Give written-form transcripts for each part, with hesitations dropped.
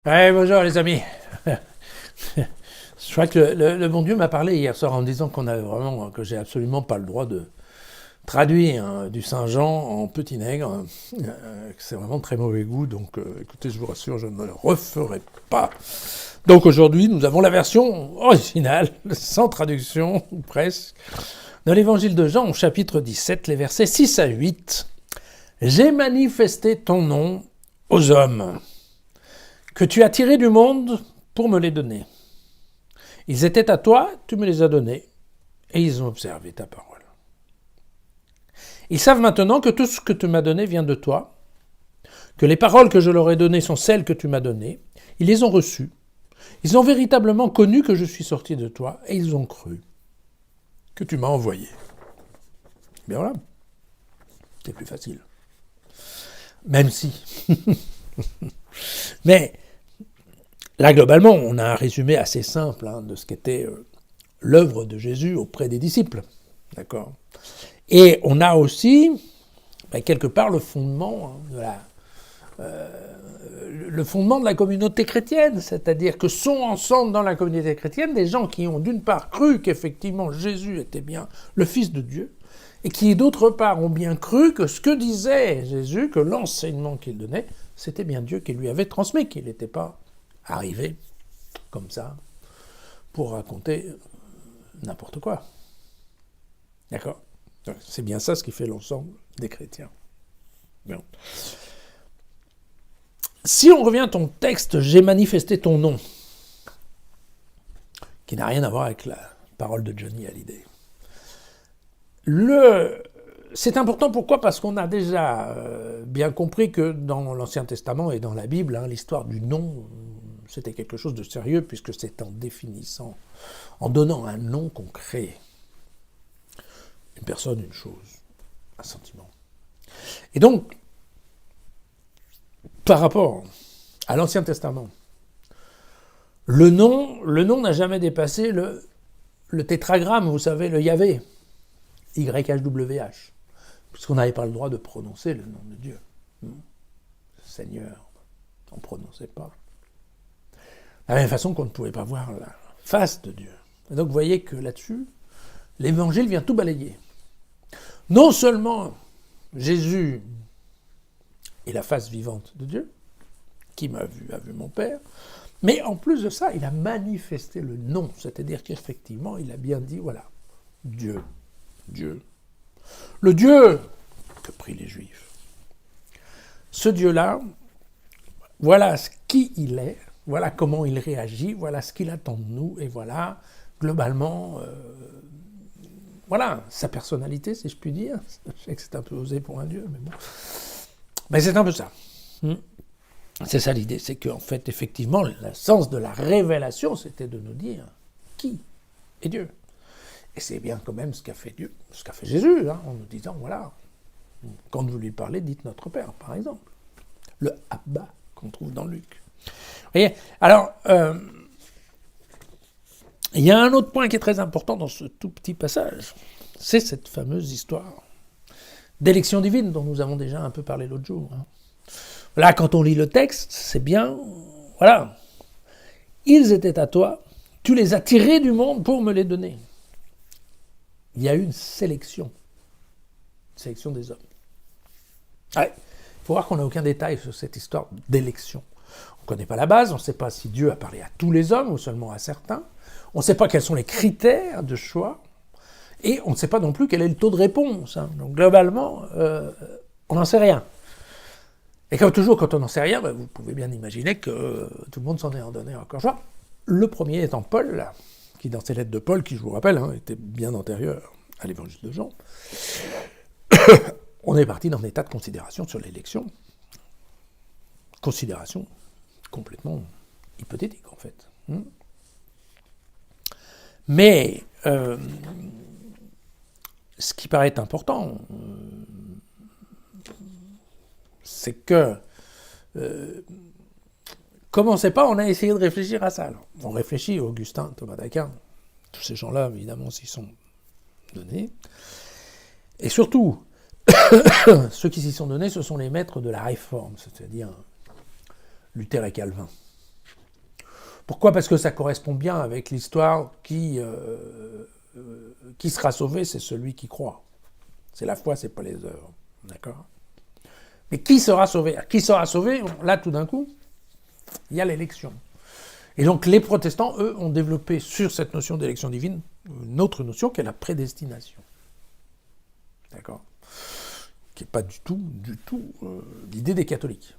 Ouais, bonjour les amis. Je crois que le bon Dieu m'a parlé hier soir en me disant que j'ai absolument pas le droit de traduire du Saint-Jean en petit nègre, que c'est vraiment de très mauvais goût, donc écoutez, je vous rassure, je ne le referai pas. Donc aujourd'hui, nous avons la version originale, sans traduction, ou presque, de l'évangile de Jean, au chapitre 17, les versets 6 à 8. « J'ai manifesté ton nom aux hommes, que tu as tirés du monde pour me les donner. Ils étaient à toi, tu me les as donnés, et ils ont observé ta parole. Ils savent maintenant que tout ce que tu m'as donné vient de toi, que les paroles que je leur ai données sont celles que tu m'as données. Ils les ont reçues. Ils ont véritablement connu que je suis sorti de toi, et ils ont cru que tu m'as envoyé. » Bien voilà, c'est plus facile. Même si. Mais là, globalement, on a un résumé assez simple de ce qu'était l'œuvre de Jésus auprès des disciples. D'accord ? Et on a aussi, quelque part, le fondement le fondement de la communauté chrétienne, c'est-à-dire que sont ensemble dans la communauté chrétienne des gens qui ont d'une part cru qu'effectivement Jésus était bien le Fils de Dieu, et qui d'autre part ont bien cru que ce que disait Jésus, que l'enseignement qu'il donnait, c'était bien Dieu qui lui avait transmis, qu'il n'était pas arrivé comme ça pour raconter n'importe quoi. D'accord ? C'est bien ça ce qui fait l'ensemble des chrétiens. Bien. Si on revient à ton texte « J'ai manifesté ton nom », qui n'a rien à voir avec la parole de Johnny Hallyday, c'est important, pourquoi ? Parce qu'on a déjà bien compris que dans l'Ancien Testament et dans la Bible, l'histoire du nom, c'était quelque chose de sérieux, puisque c'est en définissant, en donnant un nom qu'on crée une personne, une chose, un sentiment. Et donc, par rapport à l'Ancien Testament, le nom n'a jamais dépassé le tétragramme, vous savez, le Yahvé, YHWH, puisqu'on n'avait pas le droit de prononcer le nom de Dieu. Seigneur, on ne prononçait pas. De la même façon qu'on ne pouvait pas voir la face de Dieu. Et donc vous voyez que là-dessus, l'Évangile vient tout balayer. Non seulement Jésus est la face vivante de Dieu, qui m'a vu, a vu mon Père, mais en plus de ça, il a manifesté le nom, c'est-à-dire qu'effectivement, il a bien dit, voilà, Dieu, Dieu. Le Dieu que prient les Juifs. Ce Dieu-là, voilà qui il est, voilà comment il réagit, voilà ce qu'il attend de nous, et voilà, globalement, voilà, sa personnalité, si je puis dire. Je sais que c'est un peu osé pour un Dieu, mais bon. Mais c'est un peu ça. C'est ça l'idée, c'est qu'en fait, effectivement, le sens de la révélation, c'était de nous dire qui est Dieu. Et c'est bien quand même ce qu'a fait Dieu, ce qu'a fait Jésus, en nous disant, voilà, quand vous lui parlez, dites notre Père, par exemple. Le Abba qu'on trouve dans Luc. Vous voyez ? Alors, il y a un autre point qui est très important dans ce tout petit passage, c'est cette fameuse histoire d'élection divine dont nous avons déjà un peu parlé l'autre jour. Là, quand on lit le texte, c'est bien, voilà, ils étaient à toi, tu les as tirés du monde pour me les donner. Il y a eu une sélection des hommes. Il faut voir qu'on n'a aucun détail sur cette histoire d'élection. On ne connaît pas la base, on ne sait pas si Dieu a parlé à tous les hommes ou seulement à certains. On ne sait pas quels sont les critères de choix. Et on ne sait pas non plus quel est le taux de réponse. Donc globalement, on n'en sait rien. Et comme toujours, quand on n'en sait rien, vous pouvez bien imaginer que tout le monde s'en est en donné encore choix. Le premier étant Paul, qui dans ses lettres de Paul, qui je vous rappelle, était bien antérieur à l'évangile de Jean, on est parti dans des tas de considérations sur l'élection. Considérations complètement hypothétiques, en fait. Mais ce qui paraît important, c'est que, comme on ne sait pas, on a essayé de réfléchir à ça. Alors, on réfléchit, Augustin, Thomas d'Aquin, tous ces gens-là, évidemment, s'y sont donnés. Et surtout, ceux qui s'y sont donnés, ce sont les maîtres de la Réforme, c'est-à-dire Luther et Calvin. Pourquoi ? Parce que ça correspond bien avec l'histoire qui sera sauvé, c'est celui qui croit. C'est la foi, c'est pas les œuvres. D'accord ? Mais qui sera sauvé ? Qui sera sauvé ? Là, tout d'un coup, il y a l'élection. Et donc, les protestants, eux, ont développé sur cette notion d'élection divine une autre notion qui est la prédestination. D'accord ? Qui n'est pas du tout l'idée des catholiques.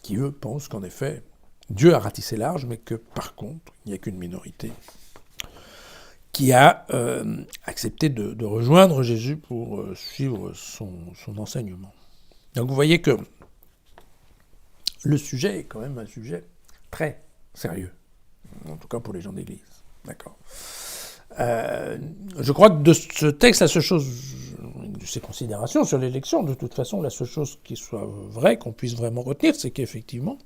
Qui, eux, pensent qu'en effet, Dieu a ratissé large, mais que, par contre, il n'y a qu'une minorité qui a accepté de rejoindre Jésus pour suivre son enseignement. Donc vous voyez que le sujet est quand même un sujet très sérieux, en tout cas pour les gens d'église. D'accord. Je crois que de ce texte, la seule chose, de ces considérations sur l'élection, de toute façon, la seule chose qui soit vraie, qu'on puisse vraiment retenir, c'est qu'effectivement,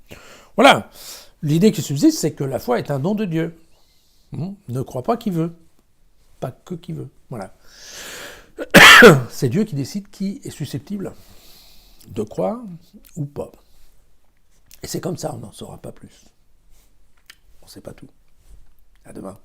voilà, l'idée qui subsiste, c'est que la foi est un don de Dieu. Ne crois pas qui veut. Pas que qui veut. Voilà. C'est Dieu qui décide qui est susceptible de croire ou pas. Et c'est comme ça, on n'en saura pas plus. On ne sait pas tout. À demain.